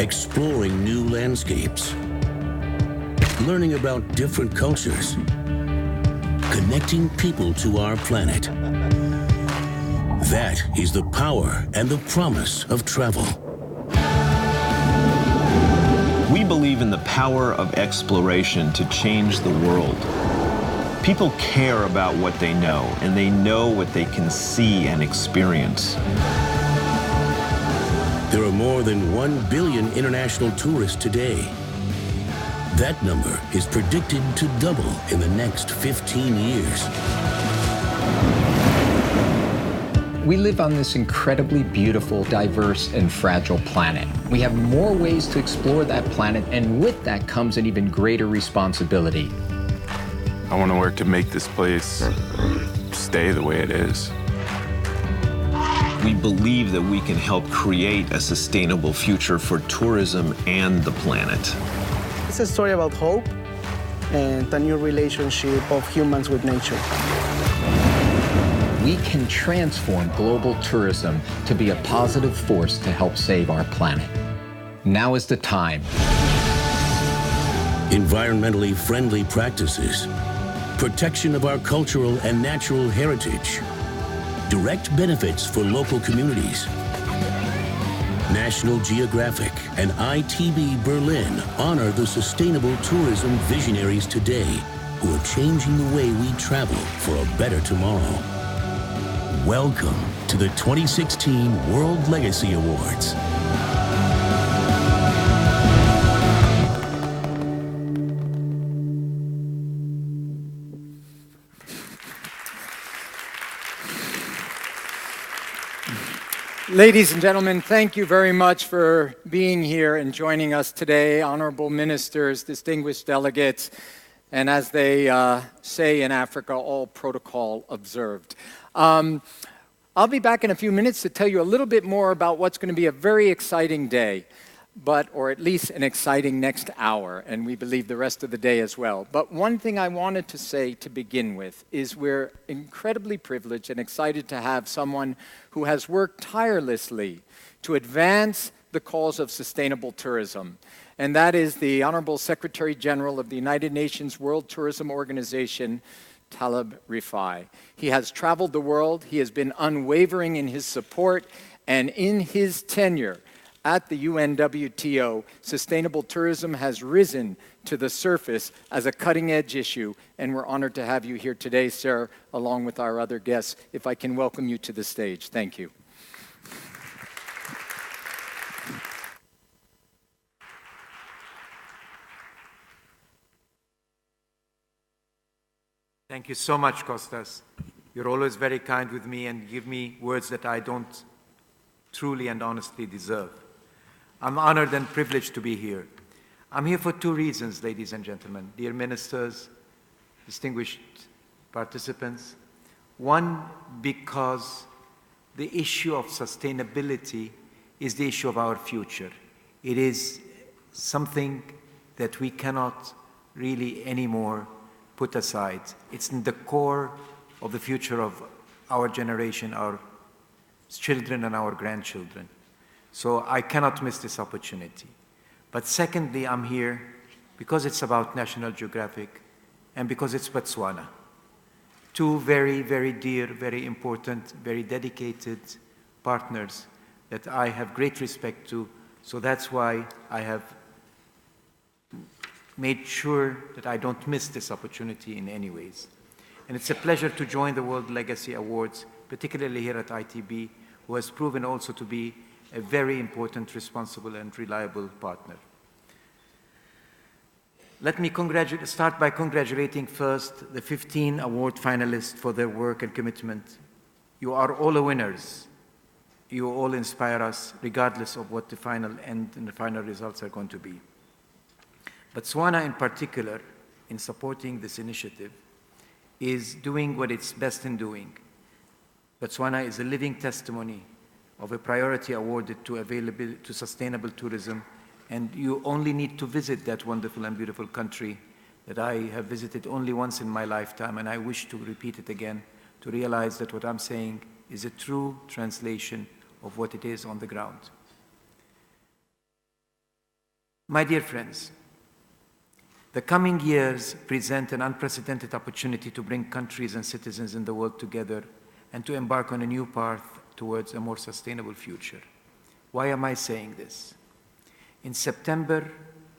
exploring new landscapes, learning about different cultures, connecting people to our planet. That is the power and the promise of travel. We believe in the power of exploration to change the world. People care about what they know, and they know what they can see and experience. There are more than 1 billion international tourists today. That number is predicted to double in the next 15 years. We live on this incredibly beautiful, diverse, and fragile planet. We have more ways to explore that planet, and with that comes an even greater responsibility. I want to work to make this place stay the way it is. We believe that we can help create a sustainable future for tourism and the planet. It's a story about hope and a new relationship of humans with nature. We can transform global tourism to be a positive force to help save our planet. Now is the time. Environmentally friendly practices, protection of our cultural and natural heritage, direct benefits for local communities. National Geographic and ITB Berlin honor the sustainable tourism visionaries today who are changing the way we travel for a better tomorrow. Welcome to the 2016 World Legacy Awards. Ladies and gentlemen, thank you very much for being here and joining us today, honorable ministers, distinguished delegates, and as they say in Africa, all protocol observed. I'll be back in a few minutes to tell you a little bit more about what's going to be a very exciting day, or at least an exciting next hour, and we believe the rest of the day as well. But one thing I wanted to say to begin with is we're incredibly privileged and excited to have someone who has worked tirelessly to advance the cause of sustainable tourism. And that is the Honorable Secretary General of the United Nations World Tourism Organization, Taleb Rifai. He has traveled the world, he has been unwavering in his support, and in his tenure at the UNWTO, sustainable tourism has risen to the surface as a cutting-edge issue, and we're honored to have you here today, sir, along with our other guests. If I can welcome you to the stage. Thank you. Thank you so much, Kostas. You're always very kind with me and give me words that I don't truly and honestly deserve. I'm honored and privileged to be here. I'm here for two reasons, ladies and gentlemen, dear ministers, distinguished participants. One, because the issue of sustainability is the issue of our future. It is something that we cannot really anymore put aside. It's in the core of the future of our generation, our children and our grandchildren. So I cannot miss this opportunity. But secondly, I'm here because it's about National Geographic and because it's Botswana. Two very, very dear, very important, very dedicated partners that I have great respect to. So that's why I have made sure that I don't miss this opportunity in any ways. And it's a pleasure to join the World Legacy Awards, particularly here at ITB, who has proven also to be a very important, responsible, and reliable partner. Let me start by congratulating first the 15 award finalists for their work and commitment. You are all winners. You all inspire us, regardless of what the final end and the final results are going to be. Botswana, in particular, in supporting this initiative, is doing what it's best in doing. Botswana is a living testimony of a priority awarded to sustainable tourism, and you only need to visit that wonderful and beautiful country that I have visited only once in my lifetime, and I wish to repeat it again, to realize that what I'm saying is a true translation of what it is on the ground. My dear friends, the coming years present an unprecedented opportunity to bring countries and citizens in the world together and to embark on a new path towards a more sustainable future. Why am I saying this? In September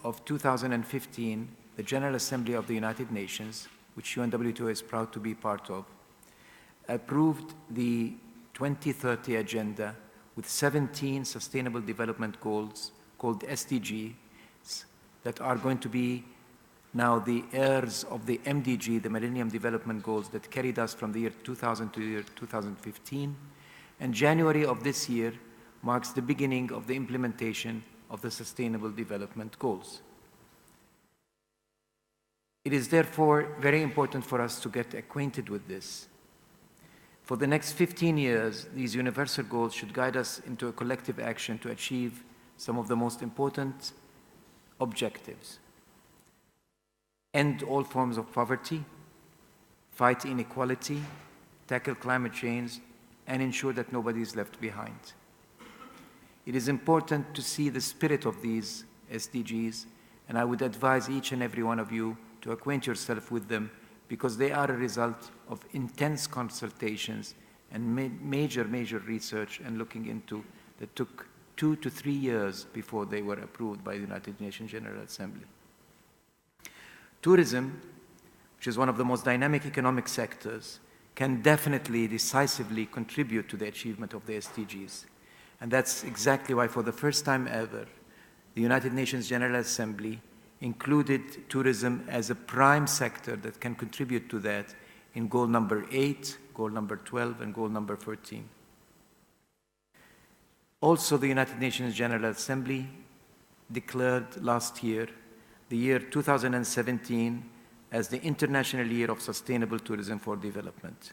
of 2015, the General Assembly of the United Nations, which UNWTO is proud to be part of, approved the 2030 Agenda with 17 Sustainable Development Goals called SDGs that are going to be now the heirs of the MDG, the Millennium Development Goals that carried us from the year 2000 to the year 2015. And January of this year marks the beginning of the implementation of the Sustainable Development Goals. It is therefore very important for us to get acquainted with this. For the next 15 years, these universal goals should guide us into a collective action to achieve some of the most important objectives. End all forms of poverty, fight inequality, tackle climate change, and ensure that nobody is left behind. It is important to see the spirit of these SDGs, and I would advise each and every one of you to acquaint yourself with them because they are a result of intense consultations and major research and looking into that took 2 to 3 years before they were approved by the United Nations General Assembly. Tourism, which is one of the most dynamic economic sectors, can definitely, decisively contribute to the achievement of the SDGs. And that's exactly why, for the first time ever, the United Nations General Assembly included tourism as a prime sector that can contribute to that in goal number 8, goal number 12, and goal number 13. Also, the United Nations General Assembly declared last year the year 2017 as the International Year of Sustainable Tourism for Development.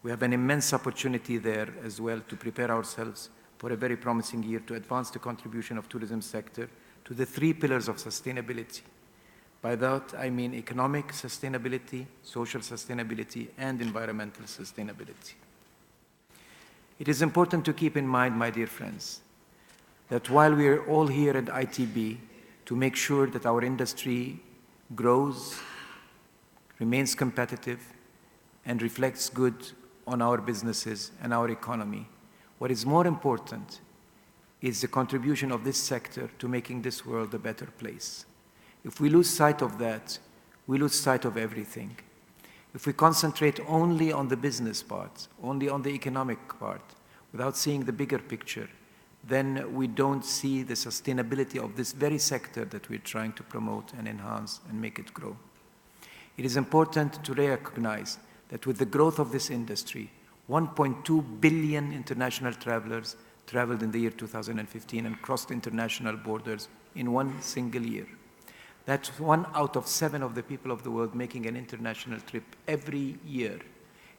We have an immense opportunity there as well to prepare ourselves for a very promising year to advance the contribution of tourism sector to the 3 pillars of sustainability. By that, I mean economic sustainability, social sustainability, and environmental sustainability. It is important to keep in mind, my dear friends, that while we are all here at ITB to make sure that our industry grows, remains competitive, and reflects good on our businesses and our economy, what is more important is the contribution of this sector to making this world a better place. If we lose sight of that, we lose sight of everything. If we concentrate only on the business part, only on the economic part, without seeing the bigger picture, then we don't see the sustainability of this very sector that we're trying to promote and enhance and make it grow. It is important to recognize that with the growth of this industry, 1.2 billion international travelers traveled in the year 2015 and crossed international borders in one single year. That's 1 out of 7 of the people of the world making an international trip every year.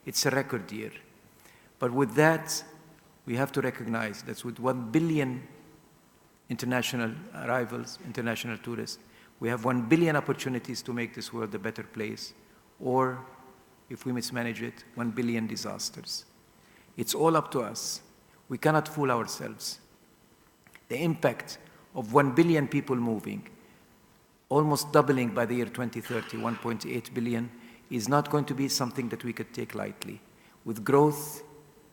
It's a record year. But with that, we have to recognize that with 1 billion international arrivals, international tourists, we have 1 billion opportunities to make this world a better place, or, if we mismanage it, 1 billion disasters. It's all up to us. We cannot fool ourselves. The impact of 1 billion people moving, almost doubling by the year 2030, 1.8 billion, is not going to be something that we could take lightly. With growth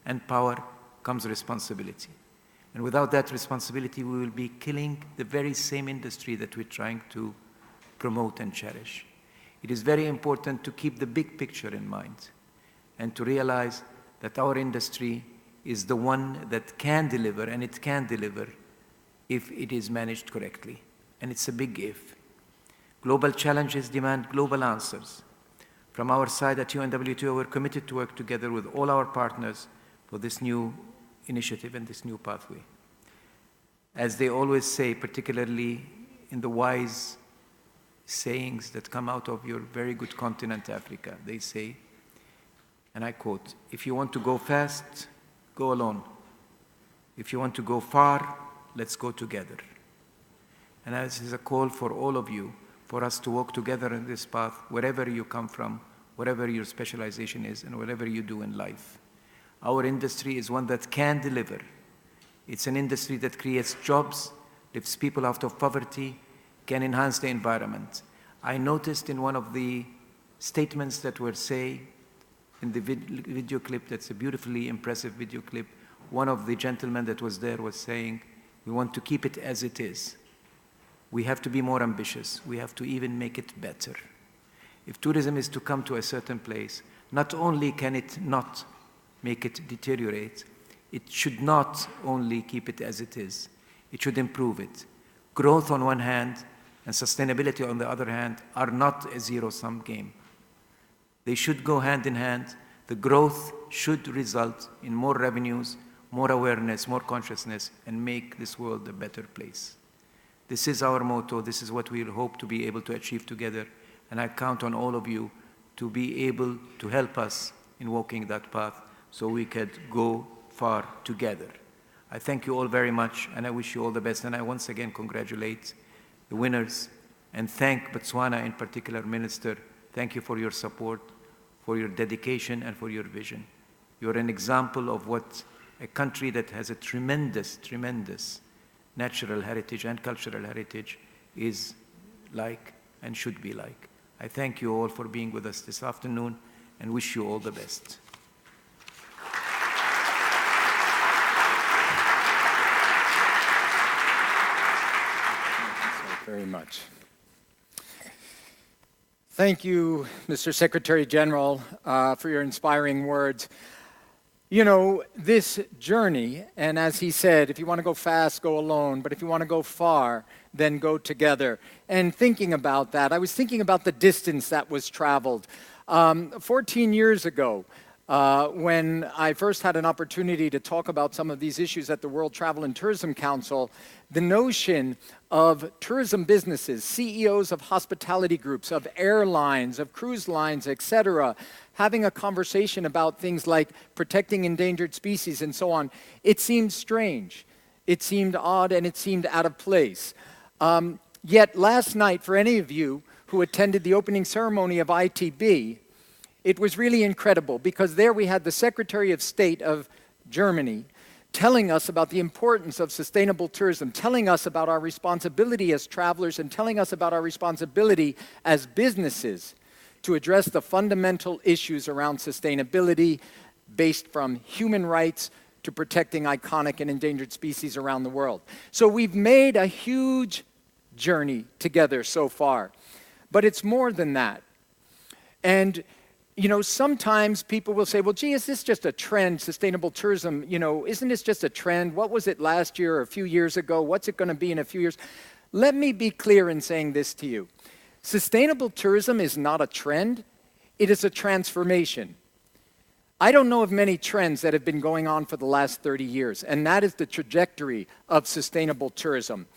and power comes responsibility. And without that responsibility, we will be killing the very same industry that we're trying to promote and cherish. It is very important to keep the big picture in mind and to realize that our industry is the one that can deliver, and it can deliver if it is managed correctly. And it's a big if. Global challenges demand global answers. From our side at UNWTO, we're committed to work together with all our partners for this new initiative and this new pathway. As they always say, particularly in the wise sayings that come out of your very good continent, Africa, they say, and I quote, "If you want to go fast, go alone. If you want to go far, let's go together." And this is a call for all of you, for us to walk together in this path, wherever you come from, whatever your specialization is, and whatever you do in life. Our industry is one that can deliver. It's an industry that creates jobs, lifts people out of poverty, can enhance the environment. I noticed in one of the statements that were said in the video clip, that's a beautifully impressive video clip, one of the gentlemen that was there was saying, we want to keep it as it is. We have to be more ambitious. We have to even make it better. If tourism is to come to a certain place, not only can it not make it deteriorate, it should not only keep it as it is, it should improve it. Growth on one hand and sustainability on the other hand are not a zero-sum game. They should go hand in hand. The growth should result in more revenues, more awareness, more consciousness, and make this world a better place. This is our motto. This is what we hope to be able to achieve together. And I count on all of you to be able to help us in walking that path so we could go far together. I thank you all very much, and I wish you all the best. And I once again congratulate the winners and thank Botswana in particular, Minister. Thank you for your support, for your dedication, and for your vision. You're an example of what a country that has a tremendous, tremendous natural heritage and cultural heritage is like and should be like. I thank you all for being with us this afternoon and wish you all the best. Thank you very much. Thank you, Mr. Secretary General, for your inspiring words. You know, this journey, and as he said, if you want to go fast, go alone, but if you want to go far, then go together. And thinking about that, I was thinking about the distance that was traveled. 14 years ago, when I first had an opportunity to talk about some of these issues at the World Travel and Tourism Council, the notion of tourism businesses, CEOs of hospitality groups, of airlines, of cruise lines, etc., having a conversation about things like protecting endangered species and so on, it seemed strange. It seemed odd and it seemed out of place. Yet last night, for any of you who attended the opening ceremony of ITB, it was really incredible because there we had the Secretary of State of Germany telling us about the importance of sustainable tourism, telling us about our responsibility as travelers, and telling us about our responsibility as businesses to address the fundamental issues around sustainability based from human rights to protecting iconic and endangered species around the world. So we've made a huge journey together so far, but it's more than that. And you know, sometimes people will say, well, gee, is this just a trend, sustainable tourism? You know, isn't this just a trend? What was it last year or a few years ago? What's it going to be in a few years? Let me be clear in saying this to you. Sustainable tourism is not a trend. It is a transformation. I don't know of many trends that have been going on for the last 30 years, and that is the trajectory of sustainable tourism.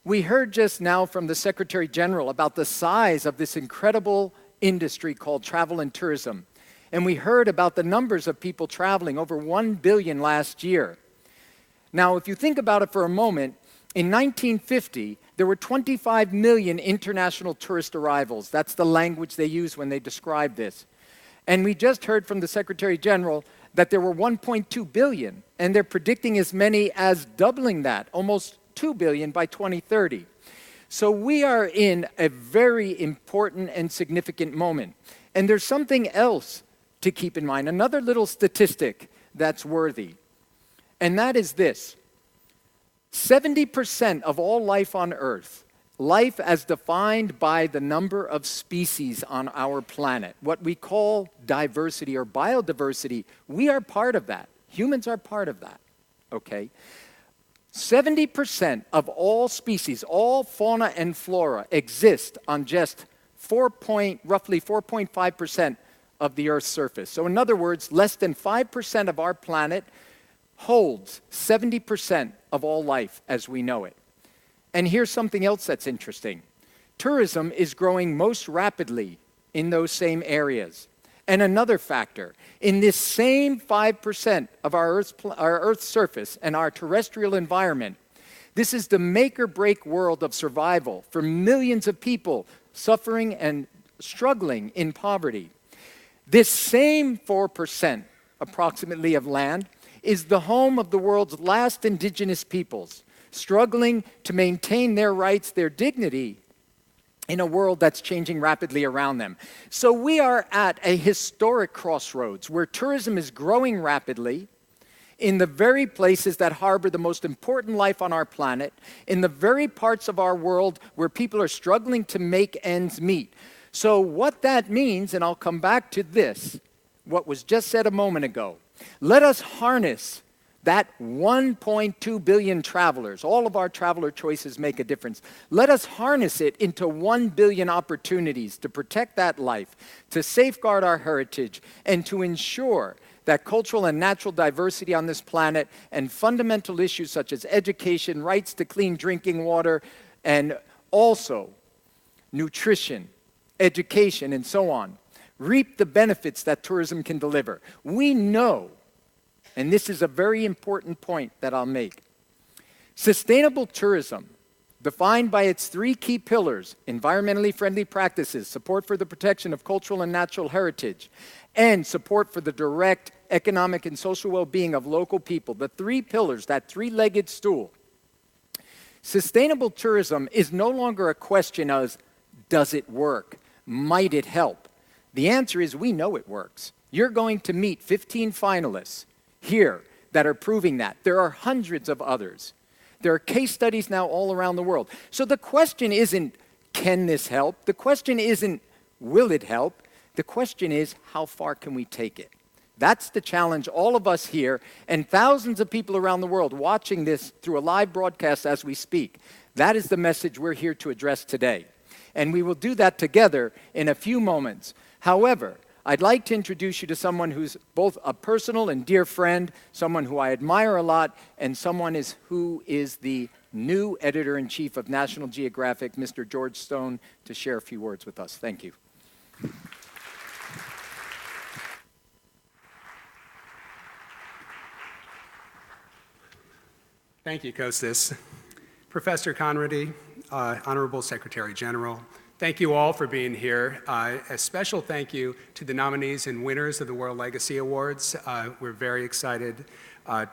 We heard just now from the Secretary General about the size of this incredible industry called travel and tourism. And we heard about the numbers of people traveling, over 1 billion last year. Now, if you think about it for a moment, in 1950, there were 25 million international tourist arrivals. That's the language they use when they describe this. And we just heard from the Secretary General that there were 1.2 billion, and they're predicting as many as doubling that, almost 2 billion by 2030. So we are in a very important and significant moment. And there's something else to keep in mind, another little statistic that's worthy. And that is this: 70% of all life on Earth, life as defined by the number of species on our planet, what we call diversity or biodiversity, we are part of that. Humans are part of that, okay? 70% of all species, all fauna and flora, exist on just roughly 4.5% of the Earth's surface. So in other words, less than 5% of our planet holds 70% of all life as we know it. And here's something else that's interesting. Tourism is growing most rapidly in those same areas. And another factor, in this same 5% of our Earth's surface and our terrestrial environment, this is the make or break world of survival for millions of people suffering and struggling in poverty. This same 4% approximately of land is the home of the world's last indigenous peoples, struggling to maintain their rights, their dignity, in a world that's changing rapidly around them. So we are at a historic crossroads where tourism is growing rapidly in the very places that harbor the most important life on our planet, in the very parts of our world where people are struggling to make ends meet. So what that means, and I'll come back to this, what was just said a moment ago, let us harness that 1.2 billion travelers. All of our traveler choices make a difference. Let us harness it into 1 billion opportunities to protect that life, to safeguard our heritage, and to ensure that cultural and natural diversity on this planet and fundamental issues such as education, rights to clean drinking water, and also nutrition, education, and so on, reap the benefits that tourism can deliver. We know, and this is a very important point that I'll make, sustainable tourism, defined by its 3 key pillars, environmentally friendly practices, support for the protection of cultural and natural heritage, and support for the direct economic and social well-being of local people, the 3 pillars, that 3-legged stool. Sustainable tourism is no longer a question of, does it work? Might it help? The answer is, we know it works. You're going to meet 15 finalists here that are proving that. There are hundreds of others. There are case studies now all around the world. So the question isn't, can this help? The question isn't, will it help? The question is, how far can we take it? That's the challenge all of us here and thousands of people around the world watching this through a live broadcast as we speak. That is the message we're here to address today. And we will do that together in a few moments. However, I'd like to introduce you to someone who's both a personal and dear friend, someone who I admire a lot, and someone who is the new editor-in-chief of National Geographic, Mr. George Stone, to share a few words with us. Thank you. Thank you, Kostas. Professor Conrady, Honorable Secretary General, thank you all for being here. A special thank you to the nominees and winners of the World Legacy Awards. We're very excited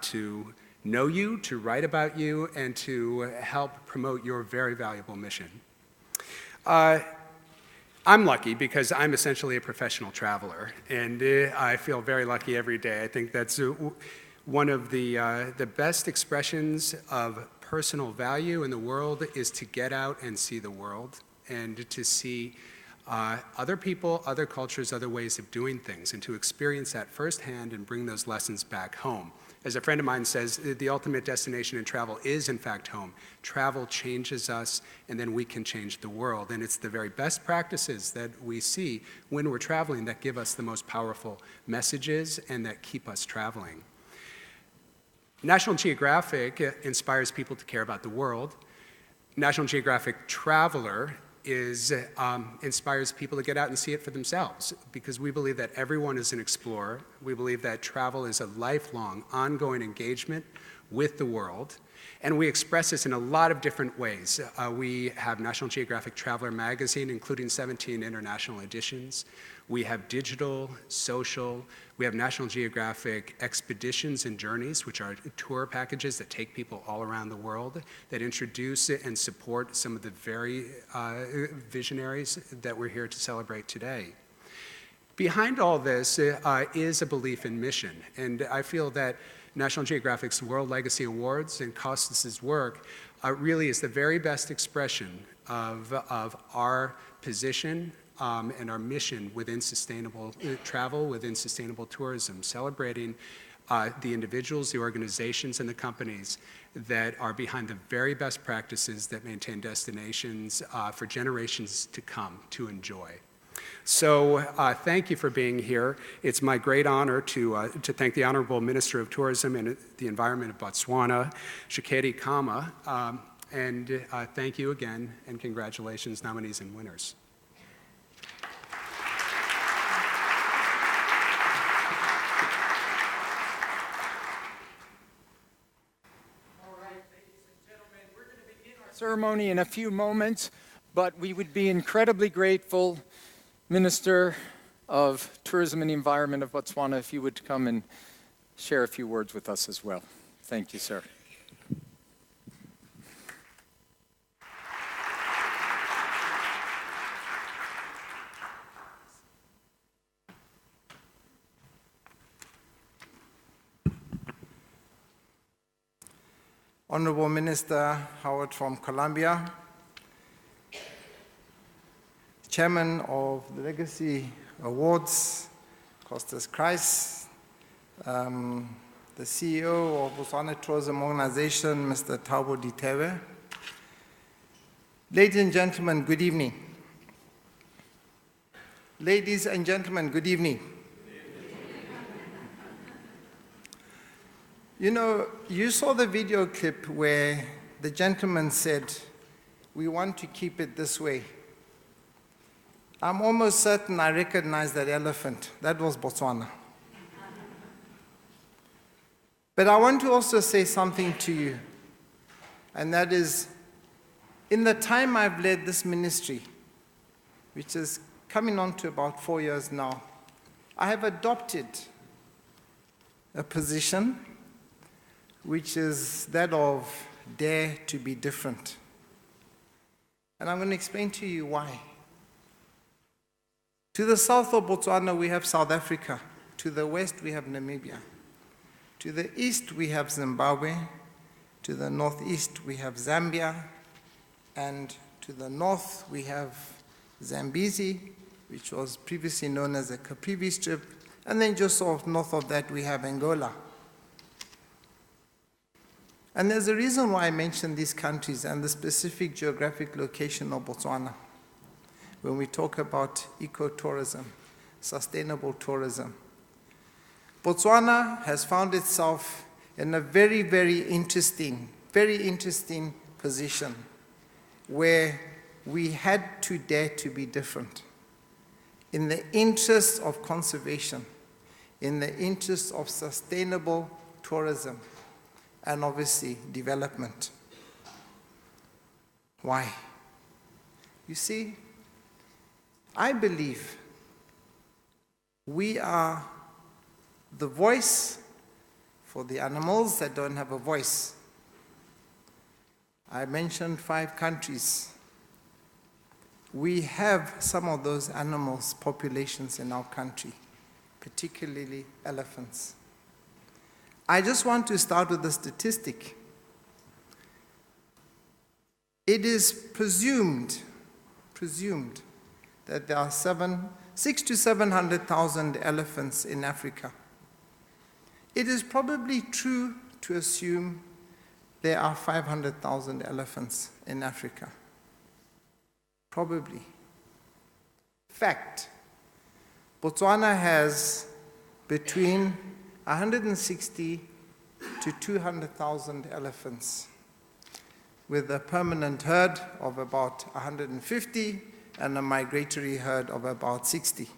to know you, to write about you, and to help promote your very valuable mission. I'm lucky because I'm essentially a professional traveler, and I feel very lucky every day. I think that's one of the best expressions of personal value in the world is to get out and see the world and to see other people, other cultures, other ways of doing things, and to experience that firsthand and bring those lessons back home. As a friend of mine says, the ultimate destination in travel is, in fact, home. Travel changes us, and then we can change the world. And it's the very best practices that we see when we're traveling that give us the most powerful messages and that keep us traveling. National Geographic inspires people to care about the world. National Geographic Traveler inspires people to get out and see it for themselves, because we believe that everyone is an explorer. We believe that travel is a lifelong, ongoing engagement with the world, and we express this in a lot of different ways. We have National Geographic Traveler magazine, including 17 international editions. We have digital, social. We have National Geographic Expeditions and Journeys, which are tour packages that take people all around the world, that introduce and support some of the very visionaries that we're here to celebrate today. Behind all this is a belief in mission, and I feel that National Geographic's World Legacy Awards and Kostas's work really is the very best expression of our position and our mission within sustainable travel, within sustainable tourism, celebrating the individuals, the organizations, and the companies that are behind the very best practices that maintain destinations for generations to come to enjoy. So thank you for being here. It's my great honor to thank the Honorable Minister of Tourism and the Environment of Botswana, Shakedi Kama, and thank you again, and congratulations, nominees and winners. Ceremony in a few moments, but we would be incredibly grateful, Minister of Tourism and the Environment of Botswana, if you would come and share a few words with us as well. Thank you, sir. Honorable Minister Howard from Colombia, Chairman of the Legacy Awards, Costas Christ, the CEO of Botswana Tourism Organization, Mr. Thabo Ditewe. Ladies and gentlemen, good evening. Ladies and gentlemen, good evening. You know, you saw the video clip where the gentleman said, we want to keep it this way. I'm almost certain I recognize that elephant. That was Botswana. But I want to also say something to you, and that is, in the time I've led this ministry, which is coming on to about 4 years now, I have adopted a position which is that of dare to be different. And I'm going to explain to you why. To the south of Botswana, we have South Africa. To the west, we have Namibia. To the east, we have Zimbabwe. To the northeast, we have Zambia. And to the north, we have Zambezi, which was previously known as the Caprivi Strip. And then just sort of north of that, we have Angola. And there's a reason why I mention these countries and the specific geographic location of Botswana when we talk about ecotourism, sustainable tourism. Botswana has found itself in a very, very interesting position where we had to dare to be different in the interest of conservation, in the interest of sustainable tourism, and obviously development. Why? You see, I believe we are the voice for the animals that don't have a voice. I mentioned 5 countries. We have some of those animals' populations in our country, particularly elephants. I just want to start with a statistic. It is presumed that there are 600,000 to 700,000 elephants in Africa. It is probably true to assume there are 500,000 elephants in Africa. Probably. Fact, Botswana has between 160 to 200,000 elephants, with a permanent herd of about 150 and a migratory herd of about 60.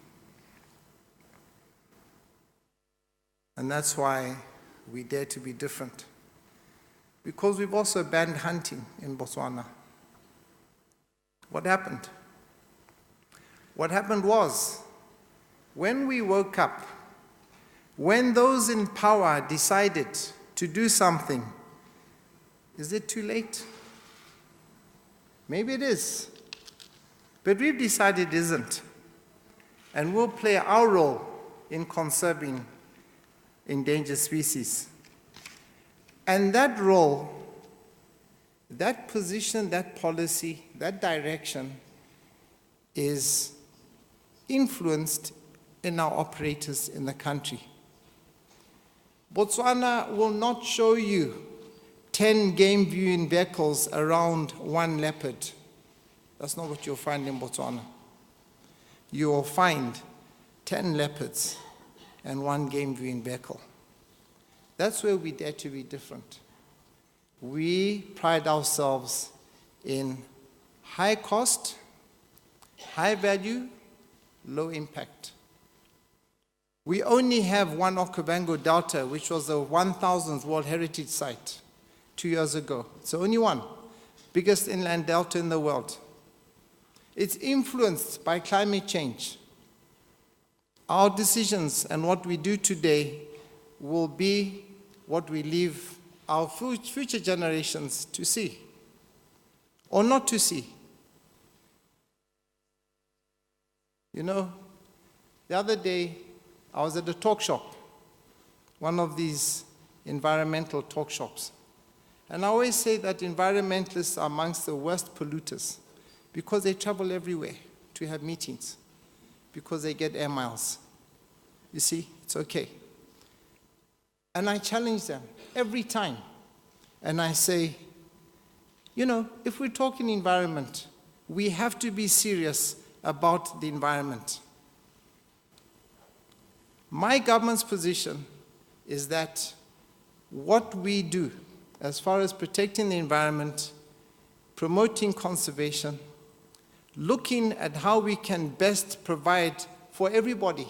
And that's why we dare to be different. Because we've also banned hunting in Botswana. What happened? What happened was, when we woke up, when those in power decided to do something, is it too late? Maybe it is. But we've decided it isn't. And we'll play our role in conserving endangered species. And that role, that position, that policy, that direction is influenced in our operators in the country. Botswana will not show you 10 game viewing vehicles around one leopard. That's not what you'll find in Botswana. You will find 10 leopards and one game viewing vehicle. That's where we dare to be different. We pride ourselves in high cost, high value, low impact. We only have one Okavango Delta, which was the 1000th World Heritage Site 2 years ago. It's the only one, biggest inland delta in the world. It's influenced by climate change. Our decisions and what we do today will be what we leave our future generations to see or not to see. You know, the other day I was at a talk shop, one of these environmental talk shops, And I always say that environmentalists are amongst the worst polluters because they travel everywhere to have meetings, because they get air miles. You see, it's okay. And I challenge them every time. And I say, you know, if we're talking environment, we have to be serious about the environment. My government's position is that what we do as far as protecting the environment, promoting conservation, looking at how we can best provide for everybody,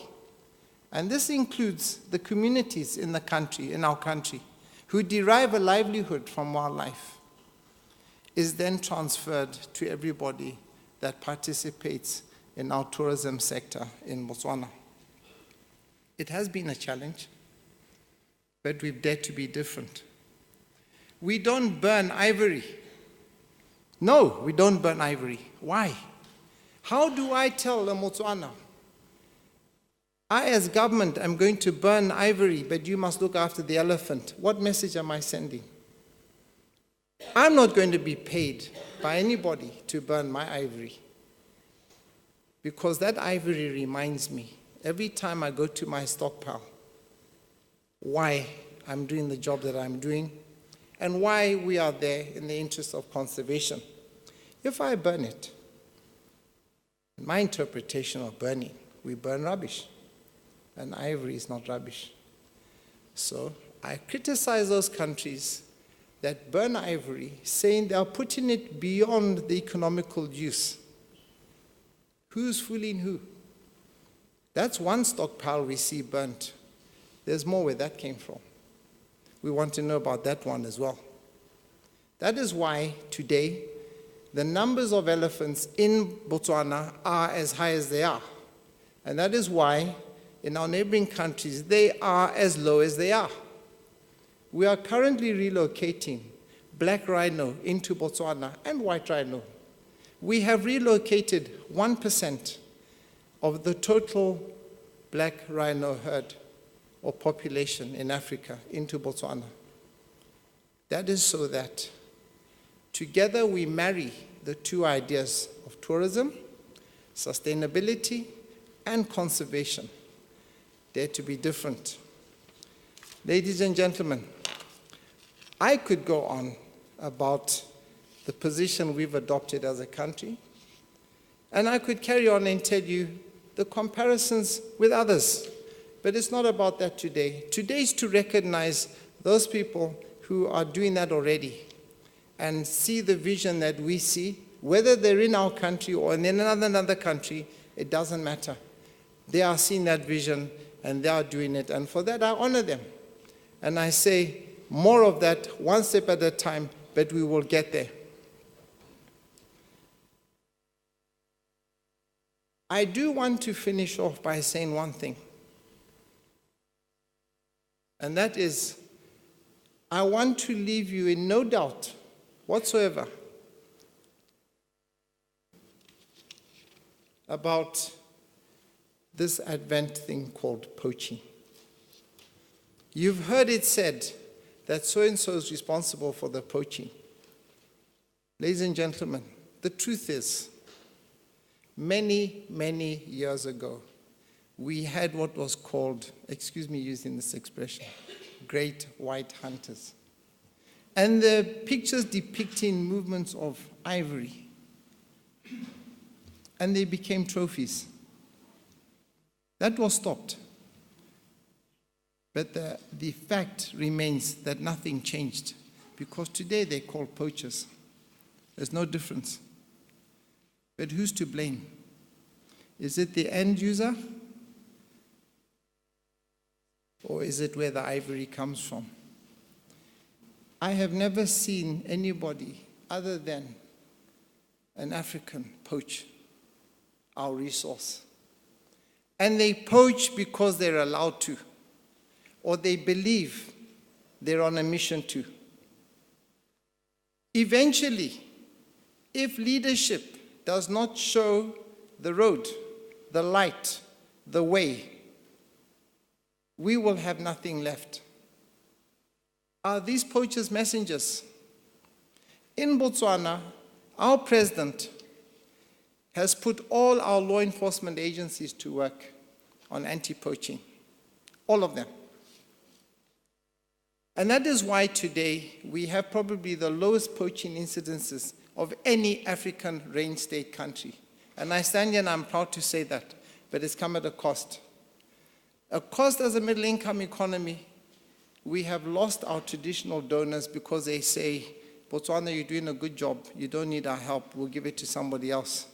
and this includes the communities in the country, in our country, who derive a livelihood from wildlife, is then transferred to everybody that participates in our tourism sector in Botswana. It has been a challenge, but we've dared to be different. We don't burn ivory. No, we don't burn ivory. Why? How do I tell a Motswana, I as government am going to burn ivory, but you must look after the elephant? What message am I sending? I'm not going to be paid by anybody to burn my ivory, because that ivory reminds me every time I go to my stockpile why I'm doing the job that I'm doing and why we are there in the interest of conservation. If I burn it, in my interpretation of burning, we burn rubbish, and ivory is not rubbish. So I criticize those countries that burn ivory, saying they are putting it beyond the economical use. Who's fooling who? That's one stockpile we see burnt. There's more where that came from. We want to know about that one as well. That is why today the numbers of elephants in Botswana are as high as they are. And that is why in our neighboring countries they are as low as they are. We are currently relocating black rhino into Botswana and white rhino. We have relocated 1% of the total black rhino herd or population in Africa into Botswana. That is so that together we marry the two ideas of tourism, sustainability, and conservation. Dare to be different. Ladies and gentlemen, I could go on about the position we've adopted as a country, and I could carry on and tell you the comparisons with others, but it's not about that today. Today is to recognize those people who are doing that already and see the vision that we see, whether they're in our country or in another country, it doesn't matter. They are seeing that vision and they are doing it, and for that I honor them. And I say, more of that, one step at a time, but we will get there. I do want to finish off by saying one thing, and that is, I want to leave you in no doubt whatsoever about this advent thing called poaching. You've heard it said that so-and-so is responsible for the poaching. Ladies and gentlemen, the truth is, many, many years ago, we had what was called, excuse me using this expression, great white hunters. And the pictures depicting movements of ivory. And they became trophies. That was stopped. But the fact remains that nothing changed, because today they're called poachers. There's no difference. But who's to blame? Is it the end user? Or is it where the ivory comes from? I have never seen anybody other than an African poach our resource. And they poach because they're allowed to, or they believe they're on a mission to. Eventually, if leadership does not show the road, the light, the way, we will have nothing left. Are these poachers messengers? In Botswana, our president has put all our law enforcement agencies to work on anti-poaching, all of them. And that is why today we have probably the lowest poaching incidences of any African range state country. And I stand here and I'm proud to say that, but it's come at a cost. A cost as a middle income economy. We have lost our traditional donors because they say, Botswana, you're doing a good job. You don't need our help. We'll give it to somebody else.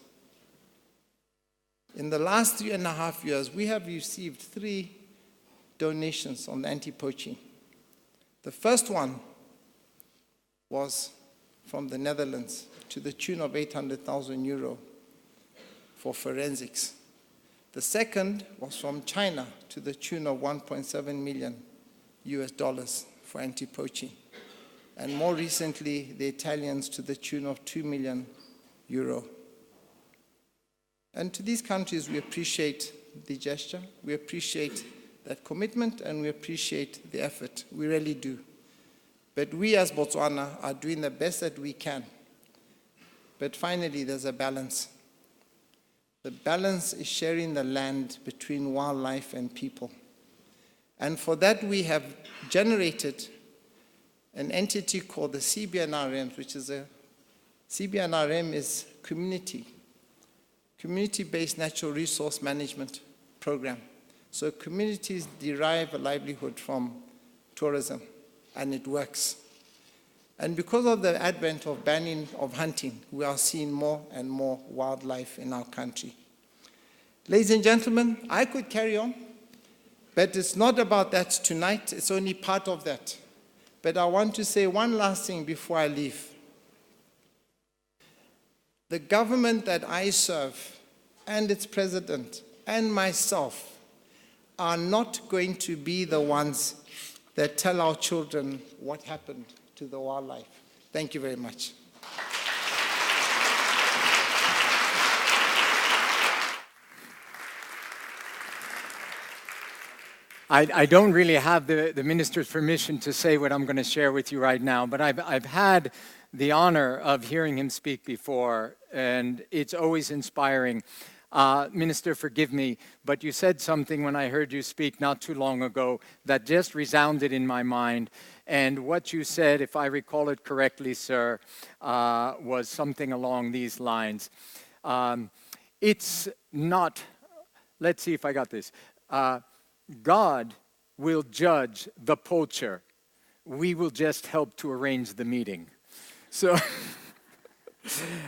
In the last 3.5 years, we have received 3 donations on anti-poaching. The first one was from the Netherlands to the tune of 800,000 euro for forensics. The second was from China to the tune of 1.7 million US dollars for anti-poaching. And more recently, the Italians to the tune of 2 million euro. And to these countries, we appreciate the gesture, we appreciate that commitment, and we appreciate the effort. We really do. But we as Botswana are doing the best that we can. But finally, there's a balance. The balance is sharing the land between wildlife and people. And for that, we have generated an entity called the CBNRM, which is CBNRM is community-based natural resource management program. So communities derive a livelihood from tourism, and it works. And because of the advent of banning of hunting, we are seeing more and more wildlife in our country. Ladies and gentlemen, I could carry on, but it's not about that tonight. It's only part of that. But I want to say one last thing before I leave. The government that I serve, and its president, and myself, are not going to be the ones that tell our children what happened to the wildlife. Thank you very much. I don't really have the minister's permission to say what I'm going to share with you right now, but I've had the honor of hearing him speak before, and it's always inspiring. Minister, forgive me, but you said something when I heard you speak not too long ago that just resounded in my mind. And what you said, if I recall it correctly, sir, was something along these lines. It's not, let's see if I got this. God will judge the poacher. We will just help to arrange the meeting. So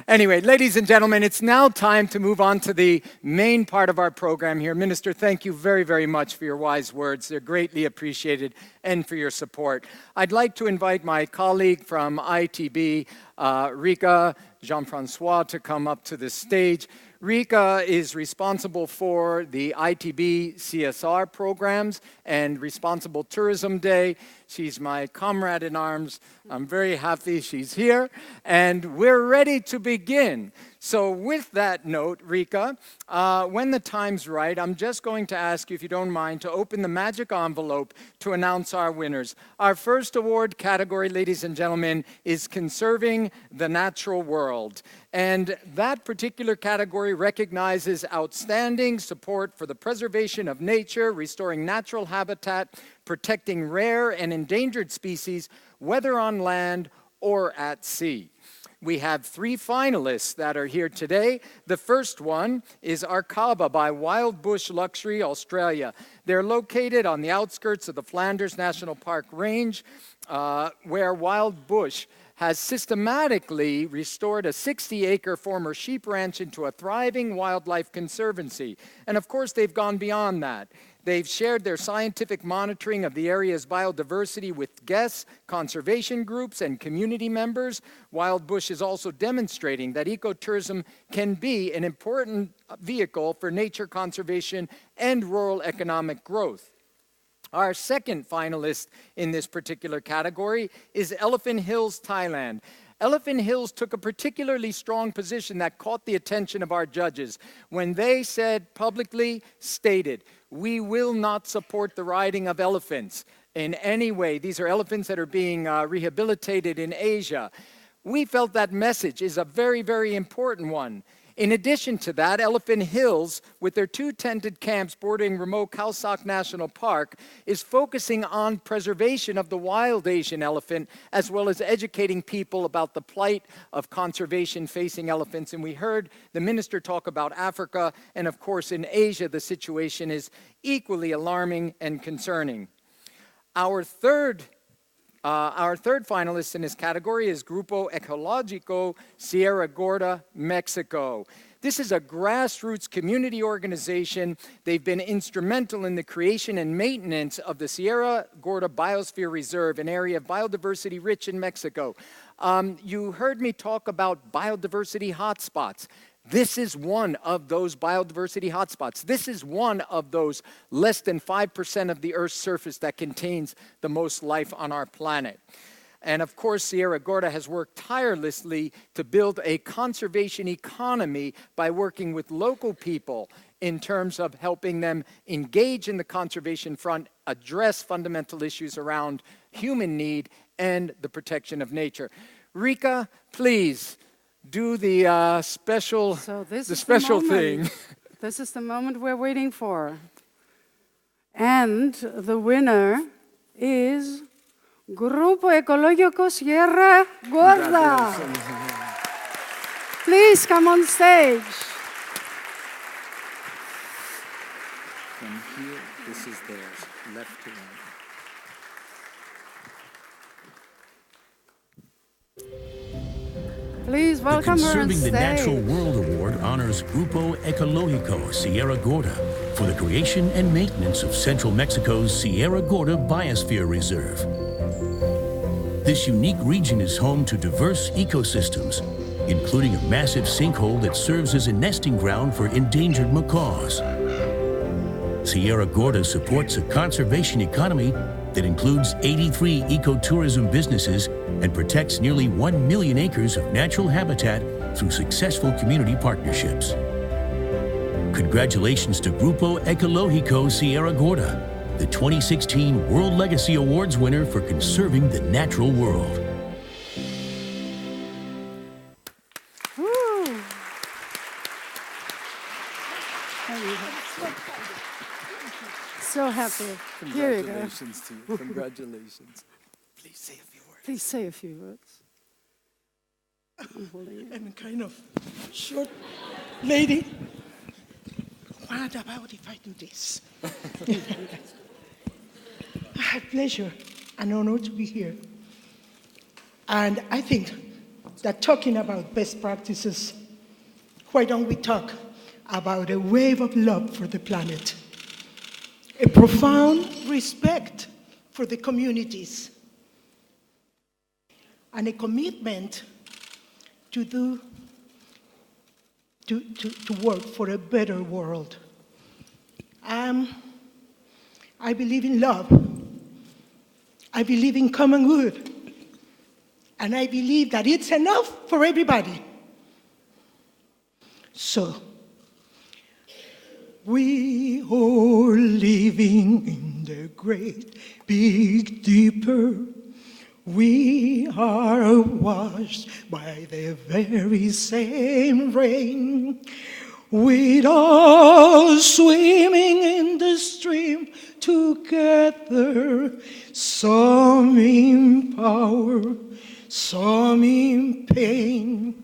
anyway, ladies and gentlemen, it's now time to move on to the main part of our program here. Minister, thank you very, very much for your wise words. They're greatly appreciated, and for your support. I'd like to invite my colleague from ITB, Rika Jean-Francois, to come up to the stage. Rika is responsible for the ITB CSR programs and Responsible Tourism Day. She's my comrade in arms. I'm very happy she's here, and we're ready to begin. So with that note, Rika, when the time's right, I'm just going to ask you, if you don't mind, to open the magic envelope to announce our winners. Our first award category, ladies and gentlemen, is Conserving the Natural World. And that particular category recognizes outstanding support for the preservation of nature, restoring natural habitat, protecting rare and endangered species, whether on land or at sea. We have 3 finalists that are here today. The first one is Arkaba by Wild Bush Luxury, Australia. They're located on the outskirts of the Flanders National Park Range, where Wild Bush has systematically restored a 60-acre former sheep ranch into a thriving wildlife conservancy. And of course, they've gone beyond that. They've shared their scientific monitoring of the area's biodiversity with guests, conservation groups, and community members. Wild Bush is also demonstrating that ecotourism can be an important vehicle for nature conservation and rural economic growth. Our second finalist in this particular category is Elephant Hills, Thailand. Elephant Hills took a particularly strong position that caught the attention of our judges when they said publicly, stated, we will not support the riding of elephants in any way. These are elephants that are being rehabilitated in Asia. We felt that message is a very, very important one. In addition to that, Elephant Hills, with their 2 tented camps bordering remote Khao Sok National Park, is focusing on preservation of the wild Asian elephant, as well as educating people about the plight of conservation facing elephants. And we heard the minister talk about Africa, and of course in Asia, the situation is equally alarming and concerning. Our third finalist in this category is Grupo Ecológico Sierra Gorda, Mexico. This is a grassroots community organization. They've been instrumental in the creation and maintenance of the Sierra Gorda Biosphere Reserve, an area of biodiversity rich in Mexico. You heard me talk about biodiversity hotspots. This is one of those biodiversity hotspots. This is one of those less than 5% of the Earth's surface that contains the most life on our planet. And of course, Sierra Gorda has worked tirelessly to build a conservation economy by working with local people in terms of helping them engage in the conservation front, address fundamental issues around human need and the protection of nature. Rika, please. Do the special thing. This is the moment we're waiting for. And the winner is Grupo Ecológico Sierra Gorda. Please come on stage. From here, this is theirs, left to right. Please welcome the her on Conserving stage. the Natural World Award honors Grupo Ecológico Sierra Gorda for the creation and maintenance of central Mexico's Sierra Gorda Biosphere Reserve. This unique region is home to diverse ecosystems, including a massive sinkhole that serves as a nesting ground for endangered macaws. Sierra Gorda supports a conservation economy that includes 83 ecotourism businesses and protects nearly 1 million acres of natural habitat through successful community partnerships. Congratulations to Grupo Ecológico Sierra Gorda, the 2016 World Legacy Awards winner for conserving the natural world. Woo. So happy. Here you go. Congratulations to you. Congratulations. Please say a few words. Please say a few words. I'm holding it. I'm kind of short lady. What about if I do this? I have pleasure and honor to be here. And I think that talking about best practices, why don't we talk about a wave of love for the planet, a profound respect for the communities, and a commitment to work for a better world. I believe in love. I believe in common good. And I believe that it's enough for everybody. So, we are living in the great big deeper. We are washed by the very same rain. We're all swimming in the stream together, some in power, some in pain.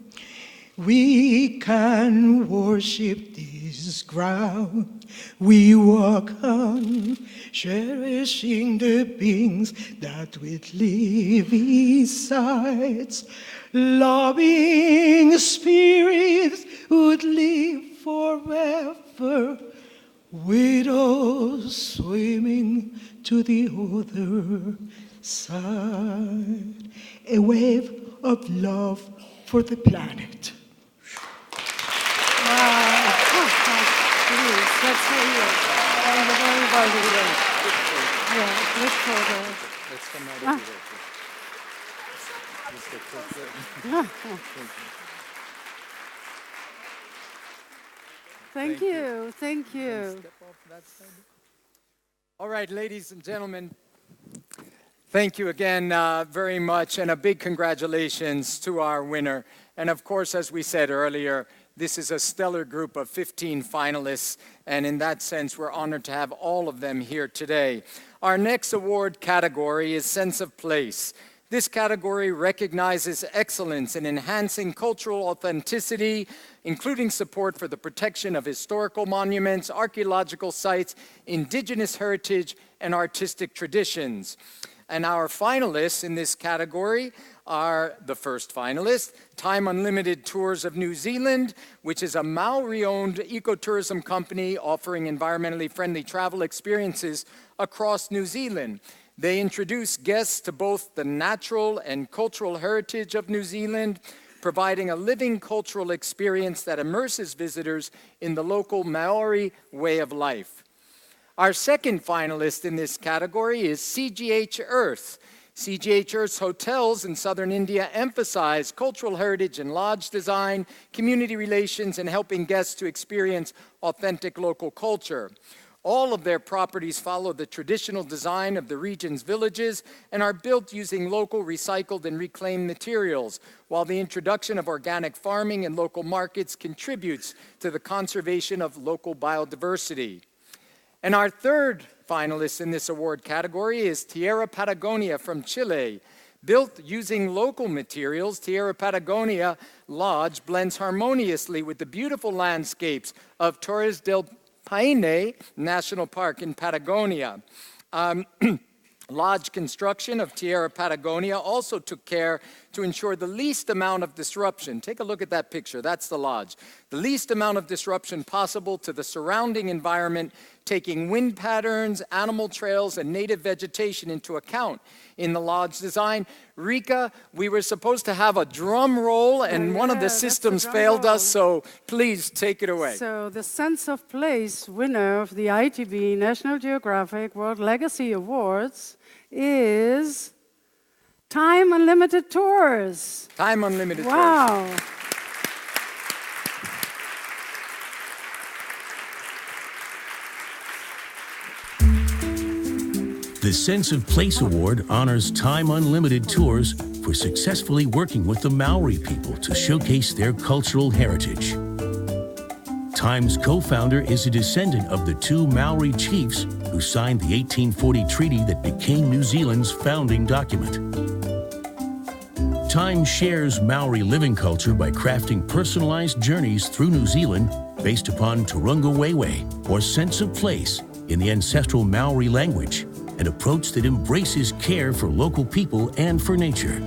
We can worship this ground we walk on, cherishing the beings that we live beside. Loving spirits would live forever, with us swimming to the other side. A wave of love for the planet. Wow. Please, let's hear you. Thank you very much. Yeah, let's go there. Let's come out of here. Thank you. Thank you. Step off that side. All right, ladies and gentlemen, Thank you again very much, and a big congratulations to our winner. And of course, as we said earlier, this is a stellar group of 15 finalists, and in that sense, we're honored to have all of them here today. Our next award category is Sense of Place. This category recognizes excellence in enhancing cultural authenticity, including support for the protection of historical monuments, archaeological sites, indigenous heritage, and artistic traditions. And our finalists in this category are the first finalist, Time Unlimited Tours of New Zealand, which is a Maori-owned ecotourism company offering environmentally friendly travel experiences across New Zealand. They introduce guests to both the natural and cultural heritage of New Zealand, providing a living cultural experience that immerses visitors in the local Maori way of life. Our second finalist in this category is CGH Earth. CGH Earth's hotels in southern India emphasize cultural heritage and lodge design, community relations, and helping guests to experience authentic local culture. All of their properties follow the traditional design of the region's villages and are built using local recycled and reclaimed materials, while the introduction of organic farming and local markets contributes to the conservation of local biodiversity. And our third finalist in this award category is Tierra Patagonia from Chile. Built using local materials, Tierra Patagonia Lodge blends harmoniously with the beautiful landscapes of Torres del Paine National Park in Patagonia. Lodge construction of Tierra Patagonia also took care to ensure the least amount of disruption. Take a look at that picture, that's the lodge. The least amount of disruption possible to the surrounding environment, taking wind patterns, animal trails, and native vegetation into account in the lodge design. Rika, we were supposed to have a drum roll, and one of the systems failed us, so please take it away. So the Sense of Place winner of the ITB National Geographic World Legacy Awards is Time Unlimited Tours. Time Unlimited Tours. Wow. The Sense of Place Award honors Time Unlimited Tours for successfully working with the Maori people to showcase their cultural heritage. Time's co-founder is a descendant of the two Maori chiefs who signed the 1840 treaty that became New Zealand's founding document. Time shares Maori living culture by crafting personalized journeys through New Zealand based upon Turunga Wewe, or sense of place, in the ancestral Maori language, an approach that embraces care for local people and for nature.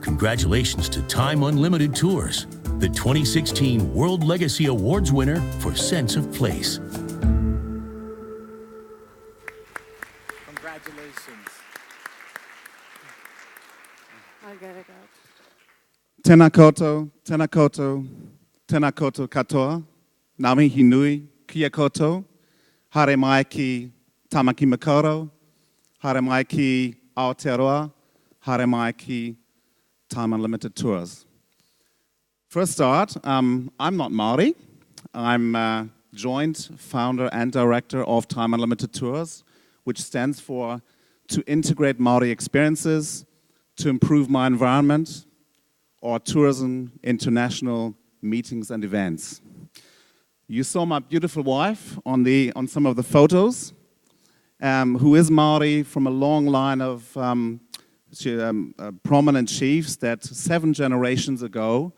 Congratulations to Time Unlimited Tours, the 2016 World Legacy Awards winner for Sense of Place. Congratulations. I get it out. Tēnā koutou, tēnā koutou, tēnā koutou katoa, ngā mihi nui, kia koutou, haere mai ki Tamaki Makaurau, haere mai ki Aotearoa, haere mai ki Time Unlimited Tours. For a start, I'm not Maori. I'm joint founder and director of Time Unlimited Tours, which stands for to integrate Maori experiences, to improve my environment, or tourism international meetings and events. You saw my beautiful wife on some of the photos, who is Maori from a long line of prominent chiefs that 7 generations ago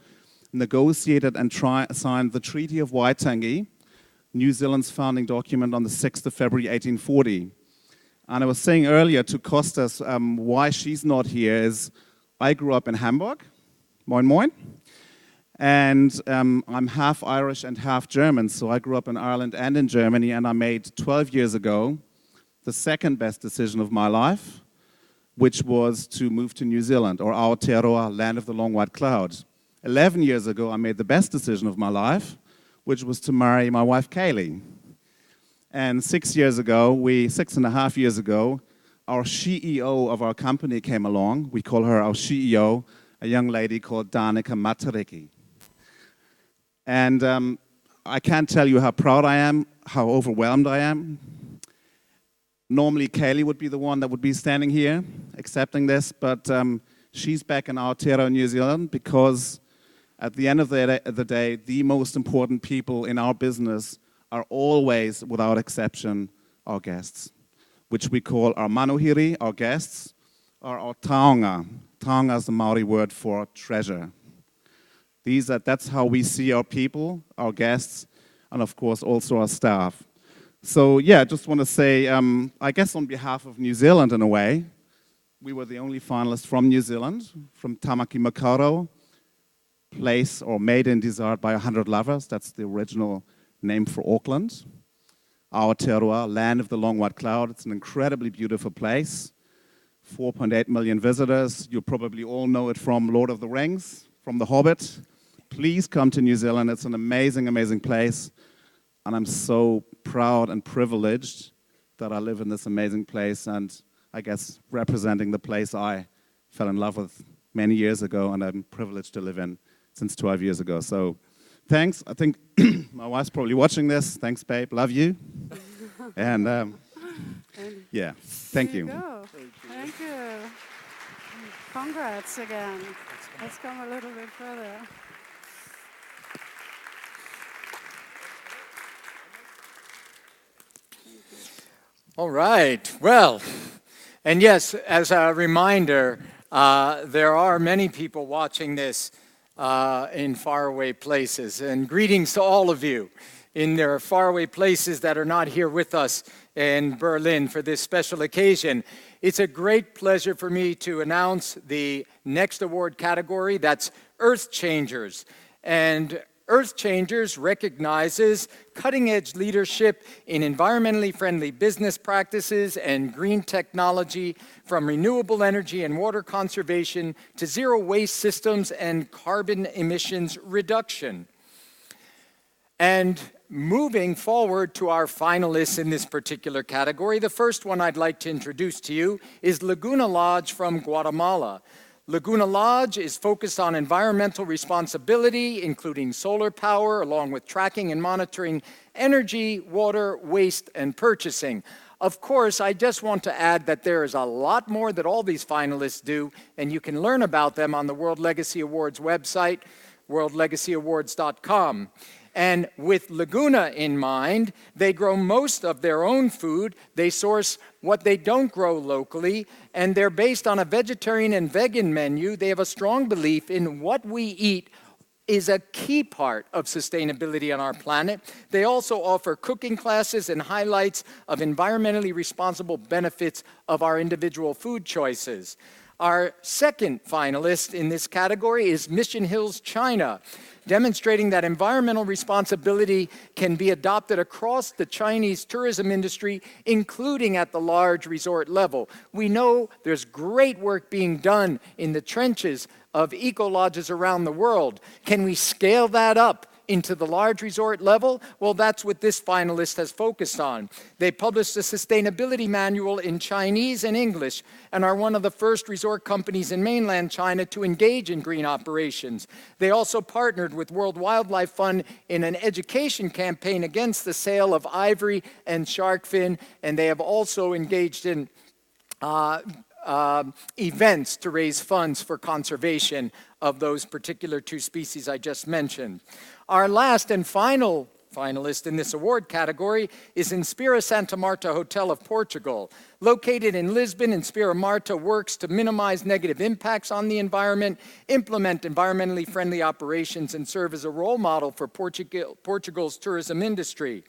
negotiated and signed the Treaty of Waitangi, New Zealand's founding document, on the 6th of February 1840. And I was saying earlier to Costas why she's not here is I grew up in Hamburg, moin moin, and I'm half Irish and half German, so I grew up in Ireland and in Germany, and I made 12 years ago the second best decision of my life, which was to move to New Zealand, or Aotearoa, land of the long white cloud. 11 years ago, I made the best decision of my life, which was to marry my wife, Kaylee. And 6.5 years ago, our CEO of our company came along. We call her our CEO, a young lady called Danica Matariki. And I can't tell you how proud I am, how overwhelmed I am. Normally, Kaylee would be the one that would be standing here accepting this, but she's back in Aotearoa, New Zealand, because at the end of the day, the most important people in our business are always, without exception, our guests, which we call our manuhiri, our guests, or our taonga. Taonga is the Maori word for treasure. That's how we see our people, our guests, and of course also our staff. So yeah, I just want to say, I guess on behalf of New Zealand in a way, we were the only finalists from New Zealand, from Tamaki Makaurau, place or made and desired by 100 lovers. That's the original name for Auckland. Aotearoa, land of the long white cloud. It's an incredibly beautiful place. 4.8 million visitors. You probably all know it from Lord of the Rings, from The Hobbit. Please come to New Zealand. It's an amazing, amazing place. And I'm so proud and privileged that I live in this amazing place and I guess representing the place I fell in love with many years ago and I'm privileged to live in since 12 years ago. So thanks. I think my wife's probably watching this. Thanks, babe. Love you. And yeah, thank you. Thank you. Congrats again. Let's come a little bit further. All right. Well, and yes, as a reminder, there are many people watching this in faraway places. And greetings to all of you in their faraway places that are not here with us in Berlin for this special occasion. It's a great pleasure for me to announce the next award category. That's Earth Changers. And Earth Changers recognizes cutting-edge leadership in environmentally friendly business practices and green technology, from renewable energy and water conservation to zero waste systems and carbon emissions reduction. And moving forward to our finalists in this particular category, the first one I'd like to introduce to you is Laguna Lodge from Guatemala. Laguna Lodge is focused on environmental responsibility, including solar power, along with tracking and monitoring energy, water, waste, and purchasing. Of course, I just want to add that there is a lot more that all these finalists do, and you can learn about them on the World Legacy Awards website, worldlegacyawards.com. And with Laguna in mind, they grow most of their own food. They source what they don't grow locally, and they're based on a vegetarian and vegan menu. They have a strong belief in what we eat is a key part of sustainability on our planet. They also offer cooking classes and highlights of environmentally responsible benefits of our individual food choices. Our second finalist in this category is Mission Hills, China, demonstrating that environmental responsibility can be adopted across the Chinese tourism industry, including at the large resort level. We know there's great work being done in the trenches of eco-lodges around the world. Can we scale that up into the large resort level? Well, that's what this finalist has focused on. They published a sustainability manual in Chinese and English and are one of the first resort companies in mainland China to engage in green operations. They also partnered with World Wildlife Fund in an education campaign against the sale of ivory and shark fin, and they have also engaged in events to raise funds for conservation of those particular two species I just mentioned. Our last and final finalist in this award category is Inspira Santa Marta Hotel of Portugal. Located in Lisbon, Inspira Marta works to minimize negative impacts on the environment, implement environmentally friendly operations, and serve as a role model for Portugal's tourism industry.